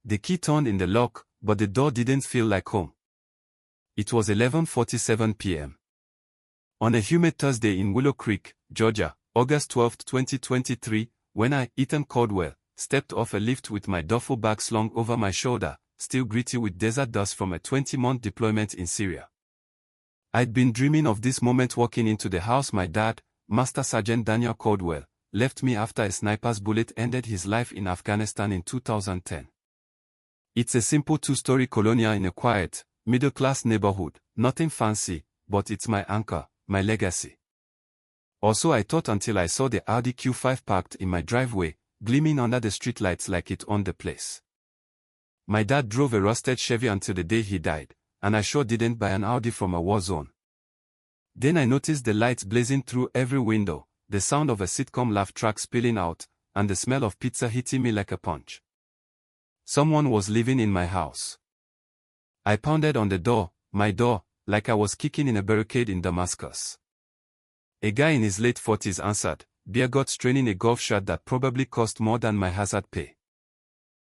The key turned in the lock, but the door didn't feel like home. It was 11:47 p.m. on a humid Thursday in Willow Creek, Georgia, August 12, 2023, when I, Ethan Caldwell, stepped off a lift with my duffel bag slung over my shoulder, still gritty with desert dust from a 20-month deployment in Syria. I'd been dreaming of this moment walking into the house my dad, Master Sergeant Daniel Caldwell, left me after a sniper's bullet ended his life in Afghanistan in 2010. It's a simple two-story colonial in a quiet, middle-class neighborhood, nothing fancy, but it's my anchor, my legacy. Also, I thought until I saw the Audi Q5 parked in my driveway, gleaming under the streetlights like it owned the place. My dad drove a rusted Chevy until the day he died, and I sure didn't buy an Audi from a war zone. Then I noticed the lights blazing through every window, the sound of a sitcom laugh track spilling out, and the smell of pizza hitting me like a punch. Someone was living in my house. I pounded on the door, my door, like I was kicking in a barricade in Damascus. A guy in his late 40s answered, beer gut straining a golf shirt that probably cost more than my hazard pay.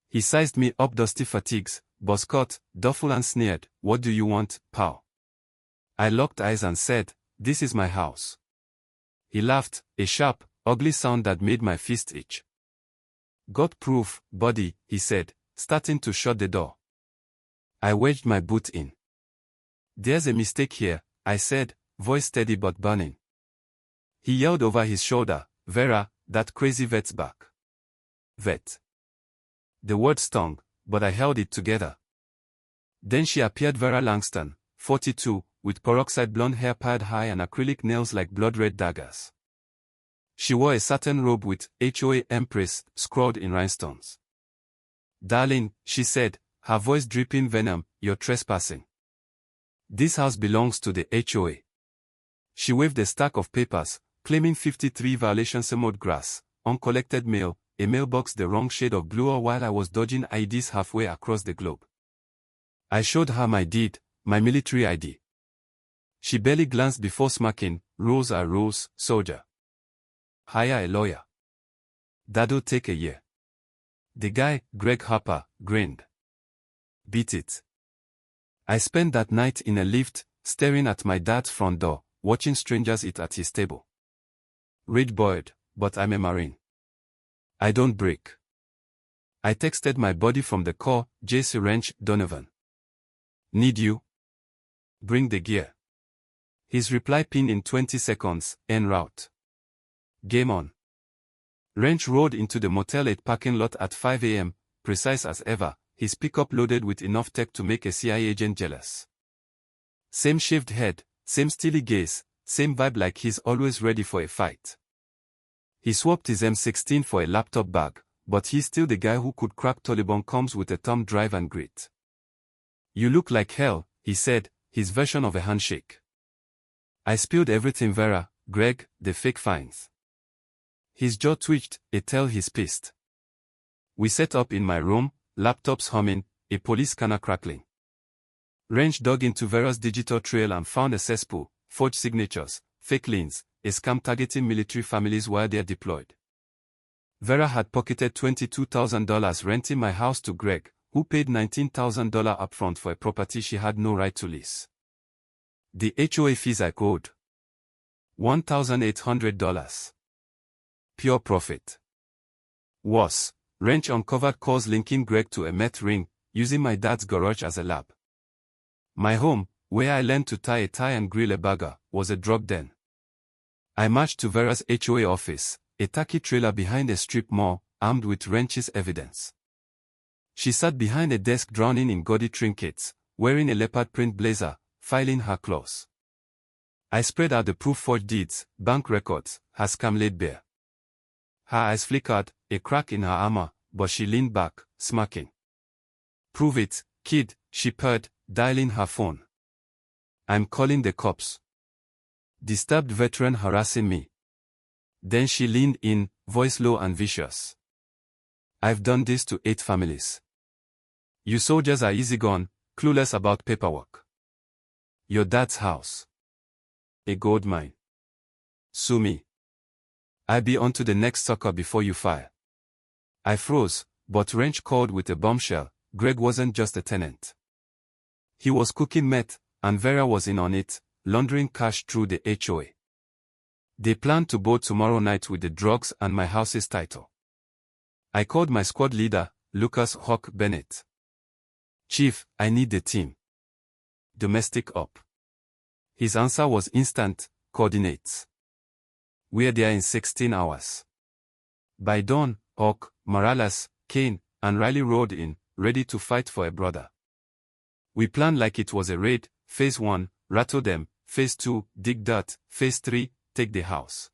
He sized me up, dusty fatigues, buzzcut, duffel, and sneered, "What do you want, pal?" I locked eyes and said, "This is my house." He laughed, a sharp, ugly sound that made my fist itch. "Got proof, buddy," he said, starting to shut the door. I wedged my boot in. "There's a mistake here," I said, voice steady but burning. He yelled over his shoulder, "Vera, that crazy vet's back." Vet. The word stung, but I held it together. Then she appeared, Vera Langston, 42, with peroxide blonde hair piled high and acrylic nails like blood-red daggers. She wore a satin robe with HOA Empress scrawled in rhinestones. "Darling," she said, her voice dripping venom, "you're trespassing. This house belongs to the HOA." She waved a stack of papers, claiming 53 violations: mowed grass, uncollected mail, a mailbox the wrong shade of blue, while I was dodging IDs halfway across the globe. I showed her my deed, my military ID. She barely glanced before smacking, "Rules are rules, soldier. Hire a lawyer. That'll take a year." The guy, Greg Harper, grinned. "Beat it." I spent that night in a lift, staring at my dad's front door, watching strangers eat at his table. Rage boiled, but I'm a Marine. I don't break. I texted my buddy from the Corps, JC Wrench, Donovan. "Need you? Bring the gear." His reply pinned in 20 seconds, en route. Game on. Wrench rode into the Motel 8 parking lot at 5 a.m., precise as ever, his pickup loaded with enough tech to make a CIA agent jealous. Same shaved head, same steely gaze, same vibe, like he's always ready for a fight. He swapped his M16 for a laptop bag, but he's still the guy who could crack Taliban comms with a thumb drive and grit. "You look like hell," he said, his version of a handshake. I spilled everything, Vera, Greg, the fake fines. His jaw twitched, a tell he's pissed. We set up in my room, laptops humming, a police scanner crackling. Wrench dug into Vera's digital trail and found a cesspool, forged signatures, fake liens, a scam targeting military families while they're deployed. Vera had pocketed $22,000 renting my house to Greg, who paid $19,000 upfront for a property she had no right to lease. The HOA fees I owed: $1,800. Pure profit. Worse, Wrench uncovered calls linking Greg to a meth ring, using my dad's garage as a lab. My home, where I learned to tie a tie and grill a burger, was a drug den. I marched to Vera's HOA office, a taxi trailer behind a strip mall, armed with Wrench's evidence. She sat behind a desk drowning in gaudy trinkets, wearing a leopard print blazer, filing her claws. I spread out the proof: forged deeds, bank records, her scam laid bare. Her eyes flickered, a crack in her armor, but she leaned back, smirking. "Prove it, kid," she purred, dialing her phone. "I'm calling the cops." Disturbed veteran harassing me. Then she leaned in, voice low and vicious. "I've done this to 8 families. You soldiers are easygoing, clueless about paperwork. Your dad's house. A gold mine. Sue me. I'll be on to the next sucker before you fire." I froze, but Wrench called with a bombshell, Greg wasn't just a tenant. He was cooking meth, and Vera was in on it, laundering cash through the HOA. They planned to board tomorrow night with the drugs and my house's title. I called my squad leader, Lucas Hawk Bennett. "Chief, I need the team. Domestic up." His answer was instant: "Coordinates. We're there in 16 hours. By dawn, Hawk, Morales, Kane, and Riley rode in, ready to fight for a brother. We planned like it was a raid: Phase 1, rattle them; Phase 2, dig dirt; Phase 3, take the house.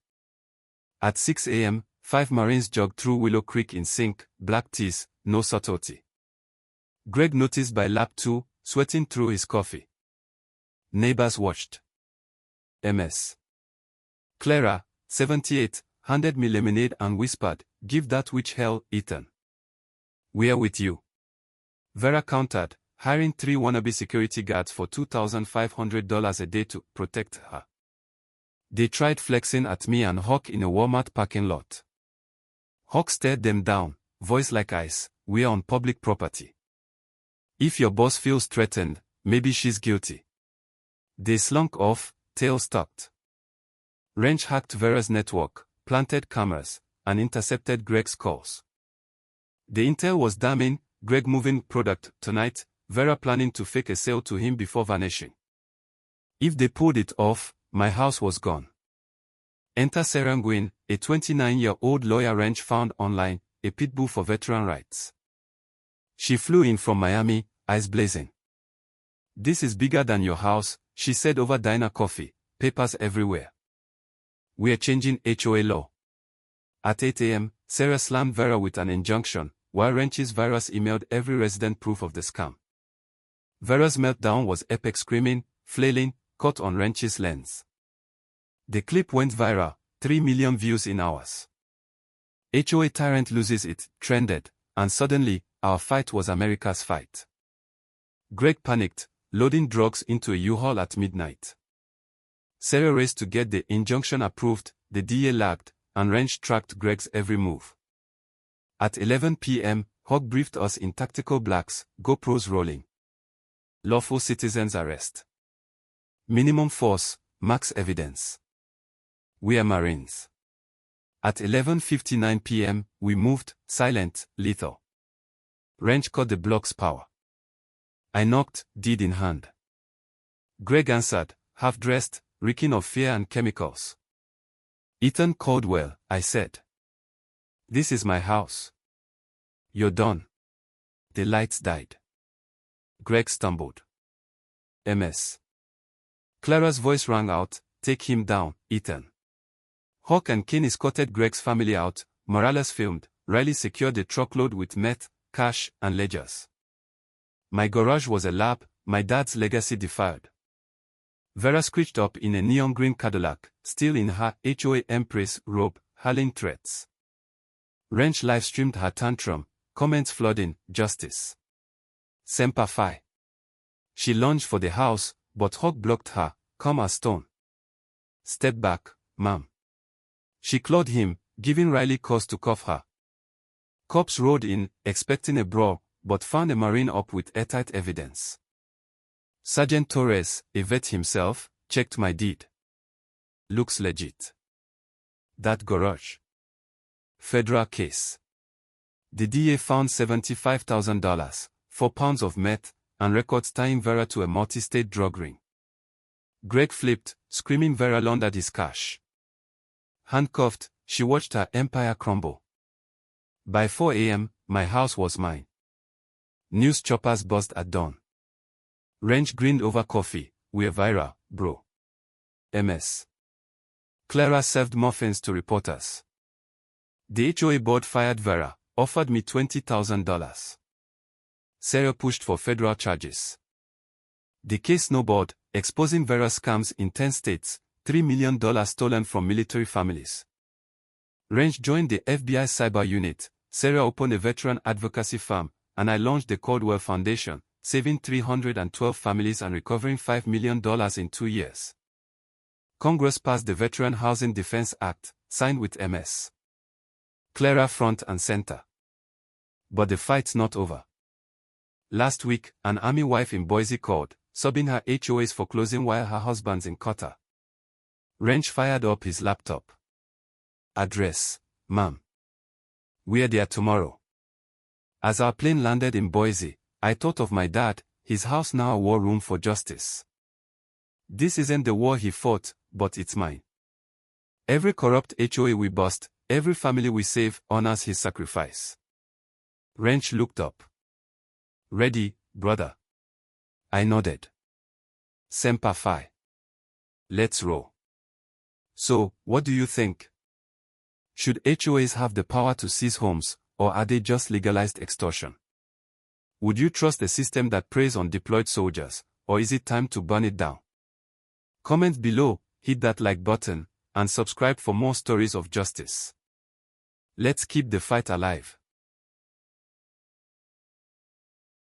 At 6 a.m., 5 Marines jogged through Willow Creek in sync, black tees, no subtlety. Greg noticed by lap 2, sweating through his coffee. Neighbors watched. Ms. Clara, 78, handed me lemonade and whispered, "Give that witch hell, Ethan. We're with you." Vera countered, hiring 3 wannabe security guards for $2,500 a day to protect her. They tried flexing at me and Hawk in a Walmart parking lot. Hawk stared them down, voice like ice: "We're on public property. If your boss feels threatened, maybe she's guilty." They slunk off, tails tucked. Wrench hacked Vera's network, planted cameras, and intercepted Greg's calls. The intel was damning: Greg moving product tonight, Vera planning to fake a sale to him before vanishing. If they pulled it off, my house was gone. Enter Sarah Nguyen, a 29-year-old lawyer Wrench found online, a pitbull for veteran rights. She flew in from Miami, eyes blazing. "This is bigger than your house," she said over diner coffee, papers everywhere. "We're changing HOA law." At 8 a.m., Sarah slammed Vera with an injunction, while Wrench's virus emailed every resident proof of the scam. Vera's meltdown was epic, screaming, flailing, caught on Wrench's lens. The clip went viral, 3 million views in hours. "HOA tyrant loses it" trended, and suddenly, our fight was America's fight. Greg panicked, loading drugs into a U-Haul at midnight. Sarah raced to get the injunction approved, the DA lagged, and Wrench tracked Greg's every move. At 11 p.m., Hawk briefed us in tactical blacks, GoPros rolling. "Lawful citizens arrest. Minimum force, max evidence. We are Marines." At 11:59 p.m., we moved, silent, lethal. Wrench caught the block's power. I knocked, deed in hand. Greg answered, half-dressed, reeking of fear and chemicals. "Ethan Caldwell," I said. "This is my house." "You're done." The lights died. Greg stumbled. "Ms. Clara's voice rang out, "Take him down, Ethan." Hawk and Kane escorted Greg's family out, Morales filmed, Riley secured a truckload with meth, cash, and ledgers. My garage was a lab, my dad's legacy defied. Vera screeched up in a neon green Cadillac, still in her HOA Empress robe, hurling threats. Wrench live-streamed her tantrum, comments flooding, "Justice. Semper Fi." She lunged for the house, but Hawk blocked her, calm as stone. "Step back, ma'am." She clawed him, giving Riley cause to cuff her. Cops rode in, expecting a brawl, but found a Marine up with airtight evidence. Sergeant Torres, a vet himself, checked my deed. "Looks legit. That garage. Federal case." The DA found $75,000, 4 pounds of meth, and records tying Vera to a multi-state drug ring. Greg flipped, screaming Vera laundered his cash. Handcuffed, she watched her empire crumble. By 4 a.m., my house was mine. News choppers buzzed at dawn. Wrench grinned over coffee, "We're viral, bro." Ms. Clara served muffins to reporters. The HOA board fired Vera, offered me $20,000. Sarah pushed for federal charges. The case snowballed, exposing Vera's scams in 10 states, $3 million stolen from military families. Wrench joined the FBI cyber unit, Sarah opened a veteran advocacy firm, and I launched the Caldwell Foundation, saving 312 families and recovering $5 million in 2 years. Congress passed the Veteran Housing Defense Act, signed with Ms. Clara front and center. But the fight's not over. Last week, an army wife in Boise called, subbing her HOAs for closing while her husband's in Qatar. Wrench fired up his laptop. Address, ma'am. We're there tomorrow. As our plane landed in Boise, I thought of my dad, his house now a war room for justice. This isn't the war he fought, but it's mine. Every corrupt HOA we bust, every family we save, honors his sacrifice. Wrench looked up. Ready, brother? I nodded. Semper Fi. Let's roll. So, what do you think? Should HOAs have the power to seize homes, or are they just legalized extortion? Would you trust a system that preys on deployed soldiers, or is it time to burn it down? Comment below, hit that like button, and subscribe for more stories of justice. Let's keep the fight alive.